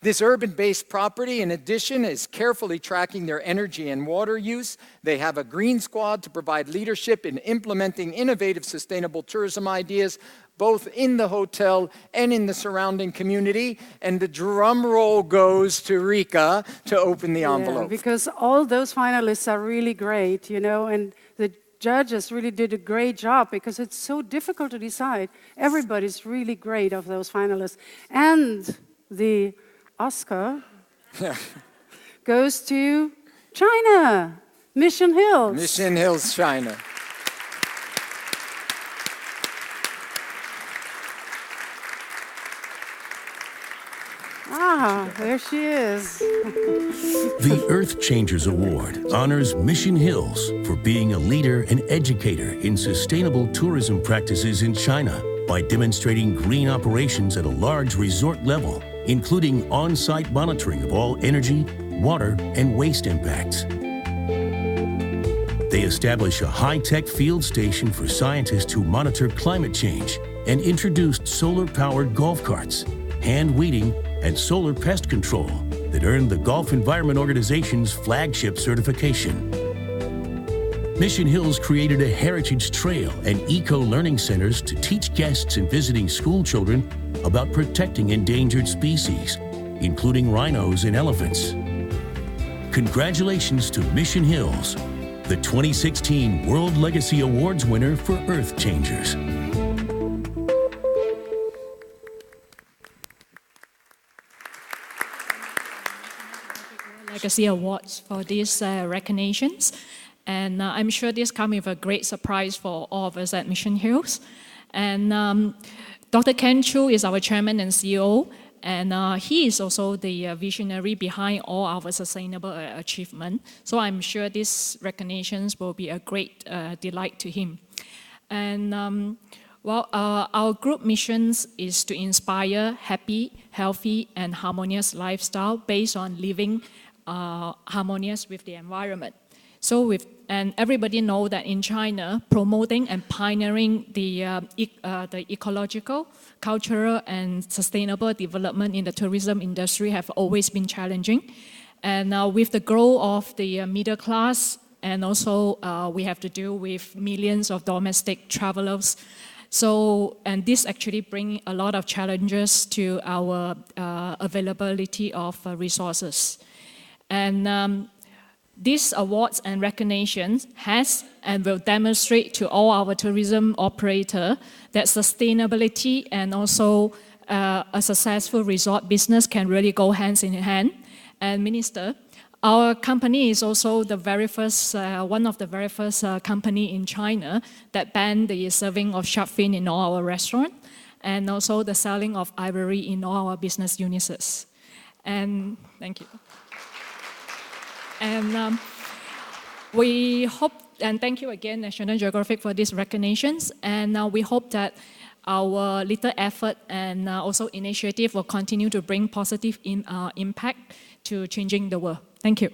This urban-based property, in addition, is carefully tracking their energy and water use. They have a green squad to provide leadership in implementing innovative sustainable tourism ideas, both in the hotel and in the surrounding community. And the drum roll goes to Rika to open the envelope. Yeah, because all those finalists are really great, you know, and the judges really did a great job because it's so difficult to decide. Everybody's really great of those finalists. And the Oscar goes to China, Mission Hills. Mission Hills, China. Ah, there she is. The Earth Changers Award honors Mission Hills for being a leader and educator in sustainable tourism practices in China by demonstrating green operations at a large resort level, including on-site monitoring of all energy, water, and waste impacts. They establish a high-tech field station for scientists who monitor climate change and introduced solar-powered golf carts, hand weeding, and solar pest control that earned the Gulf Environment Organization's flagship certification. Mission Hills created a heritage trail and eco-learning centers to teach guests and visiting school children about protecting endangered species, including rhinos and elephants. Congratulations to Mission Hills, the 2016 World Legacy Awards winner for Earth Changers. Legacy Awards for these recognitions. And I'm sure this comes with a great surprise for all of us at Mission Hills. And Dr. Ken Chu is our chairman and CEO, and he is also the visionary behind all our sustainable achievement. So I'm sure these recognitions will be a great delight to him. And our group missions is to inspire happy, healthy, and harmonious lifestyle based on living harmonious with the environment. And everybody know that in China, promoting and pioneering the ecological, cultural, and sustainable development in the tourism industry have always been challenging. And with the growth of the middle class, and also we have to deal with millions of domestic travelers. And this actually brings a lot of challenges to our availability of resources. And these awards and recognitions has and will demonstrate to all our tourism operators that sustainability and also a successful resort business can really go hand in hand. And Minister, our company is also the very first, one of the very first company in China that banned the serving of shark fin in all our restaurants, and also the selling of ivory in all our business units. And thank you. And we hope, and thank you again, National Geographic, for these recognitions. And we hope that our little effort and also initiative will continue to bring positive impact to changing the world. Thank you.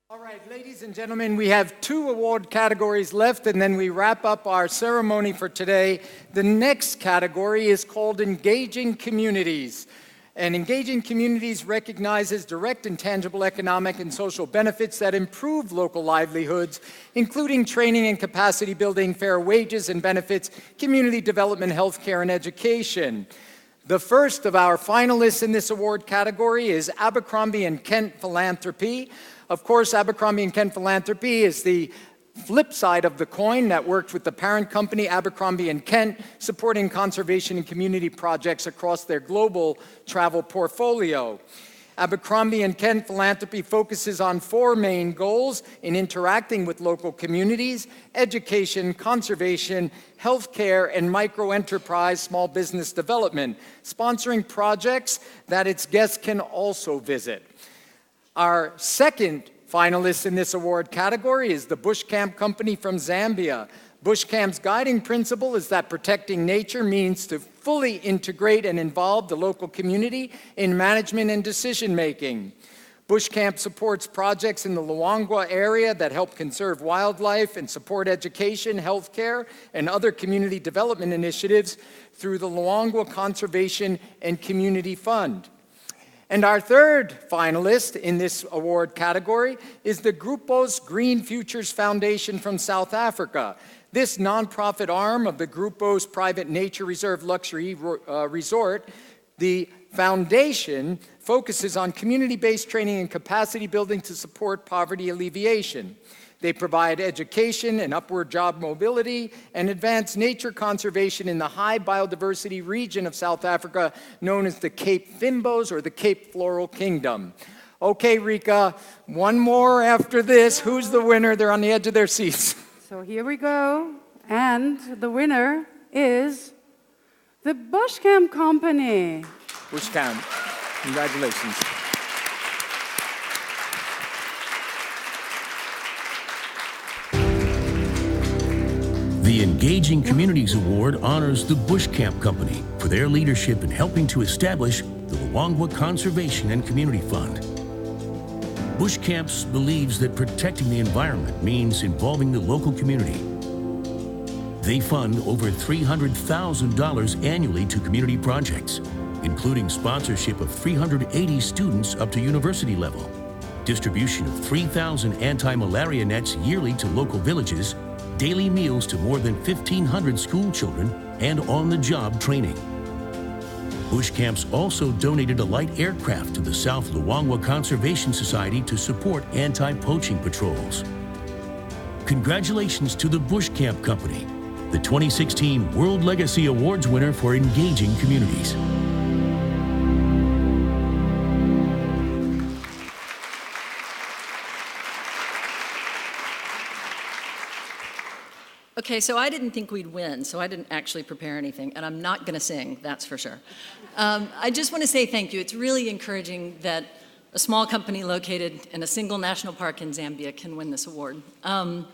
All right, ladies and gentlemen, we have 2 award categories left, and then we wrap up our ceremony for today. The next category is called Engaging Communities. And Engaging Communities recognizes direct and tangible economic and social benefits that improve local livelihoods, including training and capacity building, fair wages and benefits, community development, healthcare, and education. The first of our finalists in this award category is Abercrombie & Kent Philanthropy. Of course, Abercrombie & Kent Philanthropy is the flip side of the coin that worked with the parent company, Abercrombie & Kent, supporting conservation and community projects across their global travel portfolio. Abercrombie & Kent Philanthropy focuses on 4 main goals in interacting with local communities: education, conservation, healthcare, and micro-enterprise small business development, sponsoring projects that its guests can also visit. Our second finalist in this award category is the Bush Camp Company from Zambia. Bush Camp's guiding principle is that protecting nature means to fully integrate and involve the local community in management and decision-making. Bush Camp supports projects in the Luangwa area that help conserve wildlife and support education, healthcare, and other community development initiatives through the Luangwa Conservation and Community Fund. And our third finalist in this award category is the Grupos Green Futures Foundation from South Africa. This nonprofit arm of the Grupos Private Nature Reserve Luxury Resort, the foundation focuses on community-based training and capacity building to support poverty alleviation. They provide education and upward job mobility and advance nature conservation in the high biodiversity region of South Africa known as the Cape Fimbos or the Cape Floral Kingdom. Okay, Rika, one more after this. Who's the winner? They're on the edge of their seats. So here we go. And the winner is the Bushcamp Company. Bushcamp, congratulations. The Engaging Communities Award honors the Bushcamp Company for their leadership in helping to establish the Luangwa Conservation and Community Fund. Bushcamps believes that protecting the environment means involving the local community. They fund over $300,000 annually to community projects, including sponsorship of 380 students up to university level, distribution of 3,000 anti-malaria nets yearly to local villages, daily meals to more than 1,500 school children, and on-the-job training. Bushcamps also donated a light aircraft to the South Luangwa Conservation Society to support anti-poaching patrols. Congratulations to the Bushcamp Company, the 2016 World Legacy Awards winner for engaging communities. Okay, so I didn't think we'd win, so I didn't actually prepare anything, and I'm not going to sing, that's for sure. I just want to say thank you. It's really encouraging that a small company located in a single national park in Zambia can win this award. And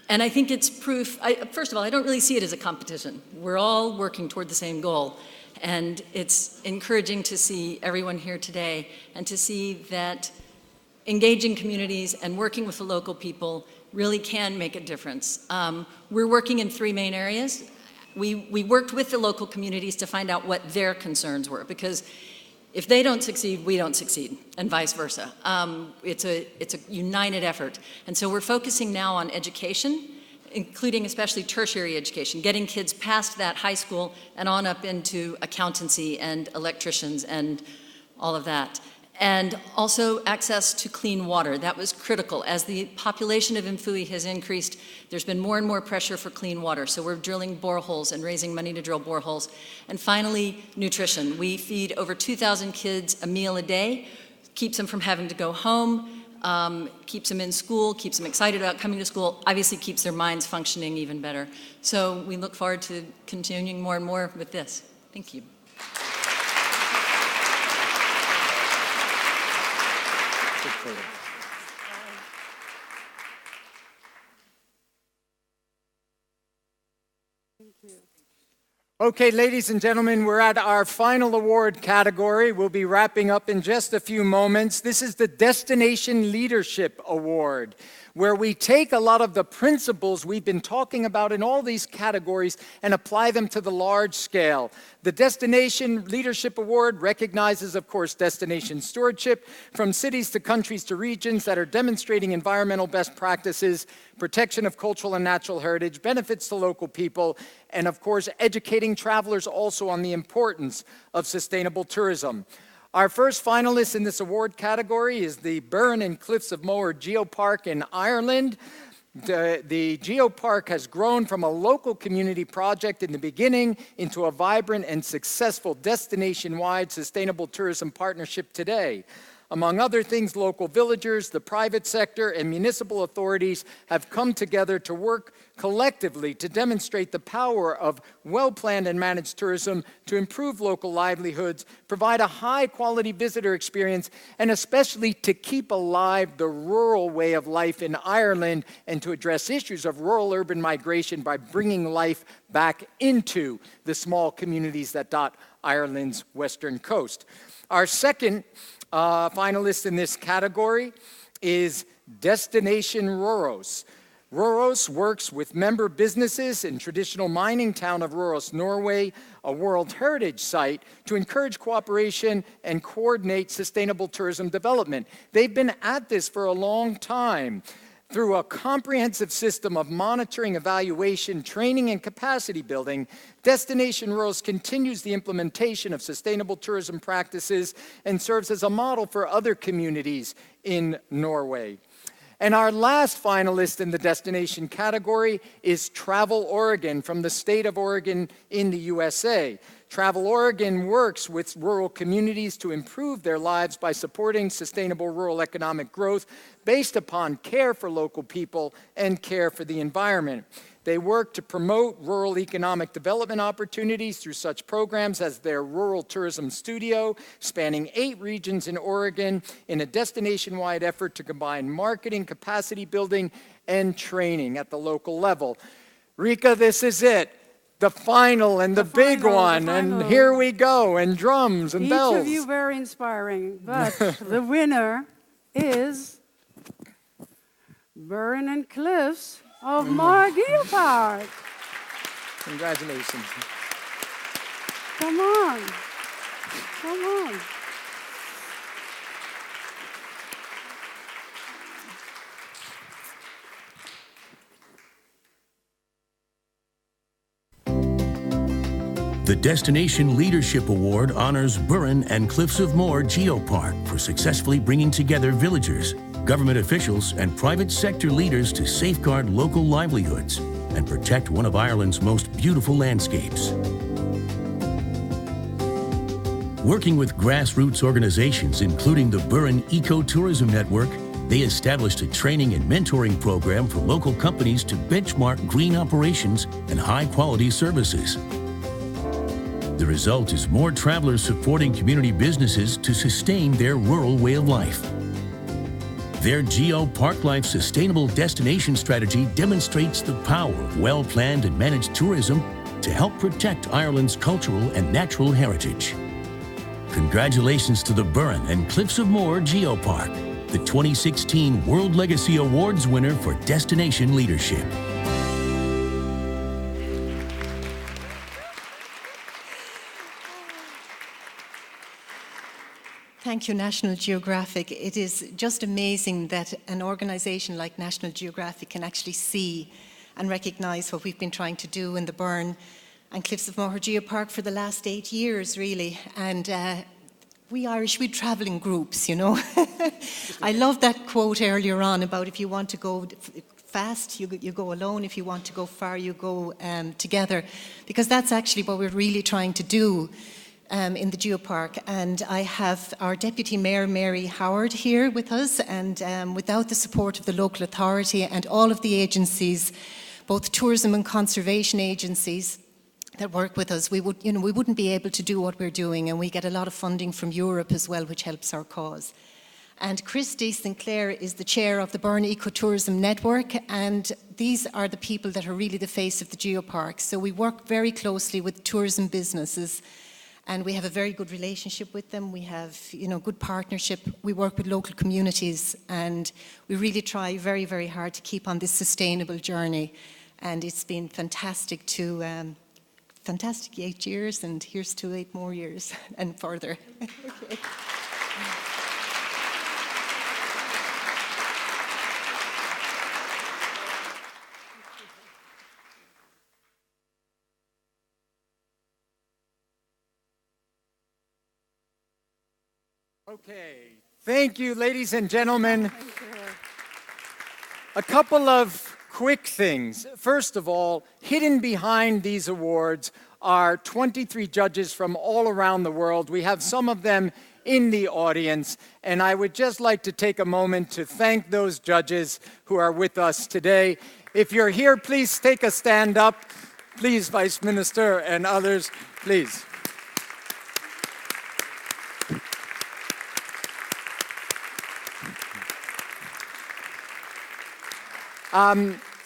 I think it's proof, first of all, I don't really see it as a competition. We're all working toward the same goal, and it's encouraging to see everyone here today and to see that engaging communities and working with the local people really can make a difference. We're working in three main areas. We worked with the local communities to find out what their concerns were, because if they don't succeed, we don't succeed, and vice versa. It's a united effort. And so we're focusing now on education, including especially tertiary education, getting kids past that high school and on up into accountancy and electricians and all of that. And also access to clean water. That was critical. As the population of Mfui has increased, there's been more and more pressure for clean water. So we're drilling boreholes and raising money to drill boreholes. And finally, nutrition. We feed over 2,000 kids a meal a day, keeps them from having to go home, keeps them in school, keeps them excited about coming to school, obviously keeps their minds functioning even better. So we look forward to continuing more and more with this. Thank you. Okay, ladies and gentlemen, we're at our final award category. We'll be wrapping up in just a few moments. This is the Destination Leadership Award, where we take a lot of the principles we've been talking about in all these categories and apply them to the large scale. The Destination Leadership Award recognizes, of course, destination stewardship from cities to countries to regions that are demonstrating environmental best practices, protection of cultural and natural heritage, benefits to local people, and of course, educating travelers also on the importance of sustainable tourism. Our first finalist in this award category is the Burren and Cliffs of Moher Geopark in Ireland. The Geopark has grown from a local community project in the beginning into a vibrant and successful destination-wide sustainable tourism partnership today. Among other things, local villagers, the private sector, and municipal authorities have come together to work collectively to demonstrate the power of well-planned and managed tourism to improve local livelihoods, provide a high-quality visitor experience, and especially to keep alive the rural way of life in Ireland and to address issues of rural-urban migration by bringing life back into the small communities that dot Ireland's western coast. Our second finalist in this category is Destination Røros. Røros works with member businesses in traditional mining town of Røros, Norway, a World Heritage Site, to encourage cooperation and coordinate sustainable tourism development. They've been at this for a long time. Through a comprehensive system of monitoring, evaluation, training, and capacity building, Destination Røros continues the implementation of sustainable tourism practices and serves as a model for other communities in Norway. And our last finalist in the destination category is Travel Oregon from the state of Oregon in the USA. Travel Oregon works with rural communities to improve their lives by supporting sustainable rural economic growth based upon care for local people and care for the environment. They work to promote rural economic development opportunities through such programs as their Rural Tourism Studio, spanning 8 regions in Oregon, in a destination-wide effort to combine marketing, capacity building, and training at the local level. Rika, this is it. The final and the big one, and here we go, and drums and bells. Each of you very inspiring, but the winner is Burren and Cliffs of Moore Geopark. Congratulations. Come on. Come on. The Destination Leadership Award honors Burren and Cliffs of Moore Geopark for successfully bringing together villagers, government officials, and private sector leaders to safeguard local livelihoods and protect one of Ireland's most beautiful landscapes. Working with grassroots organizations, including the Burren Ecotourism Network, they established a training and mentoring program for local companies to benchmark green operations and high-quality services. The result is more travelers supporting community businesses to sustain their rural way of life. Their Geo Park Life Sustainable Destination Strategy demonstrates the power of well-planned and managed tourism to help protect Ireland's cultural and natural heritage. Congratulations to the Burren and Cliffs of Moore Geopark, the 2016 World Legacy Awards winner for Destination Leadership. Thank you, National Geographic. It is just amazing that an organization like National Geographic can actually see and recognize what we've been trying to do in the Burren and Cliffs of Moher Geopark for the last 8 years, really. And we Irish, we travel in groups, you know. I love that quote earlier on about if you want to go fast, you go alone. If you want to go far, you go together. Because that's actually what we're really trying to do in the Geopark. And I have our Deputy Mayor, Mary Howard, here with us. And without the support of the local authority and all of the agencies, both tourism and conservation agencies that work with us, we wouldn't be able to do what we're doing. And we get a lot of funding from Europe as well, which helps our cause. And Christy Sinclair is the chair of the Burren Ecotourism Network, and these are the people that are really the face of the Geopark. So we work very closely with tourism businesses, and we have a very good relationship with them. We have, good partnership. We work with local communities, and we really try very, very hard to keep on this sustainable journey. And it's been fantastic fantastic 8 years, and here's to 8 more years and further. Okay. Okay, thank you, ladies and gentlemen. A couple of quick things. First of all, hidden behind these awards are 23 judges from all around the world. We have some of them in the audience, and I would just like to take a moment to thank those judges who are with us today. If you're here, please take a stand up. Please, Vice Minister and others, please.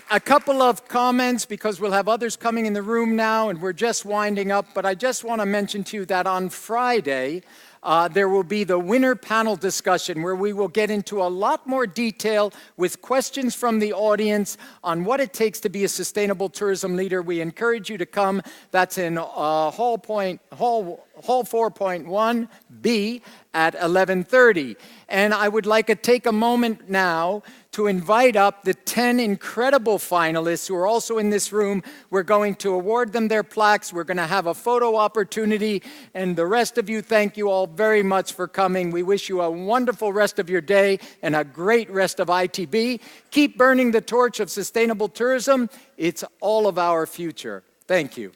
A couple of comments, because we'll have others coming in the room now, and we're just winding up, but I just want to mention to you that on Friday, there will be the winner panel discussion where we will get into a lot more detail with questions from the audience on what it takes to be a sustainable tourism leader. We encourage you to come. That's in Hall 4.1B at 11:30. And I would like to take a moment now to invite up the 10 incredible finalists who are also in this room. We're going to award them their plaques. We're going to have a photo opportunity. And the rest of you, thank you all very much for coming. We wish you a wonderful rest of your day and a great rest of ITB. Keep burning the torch of sustainable tourism. It's all of our future. Thank you.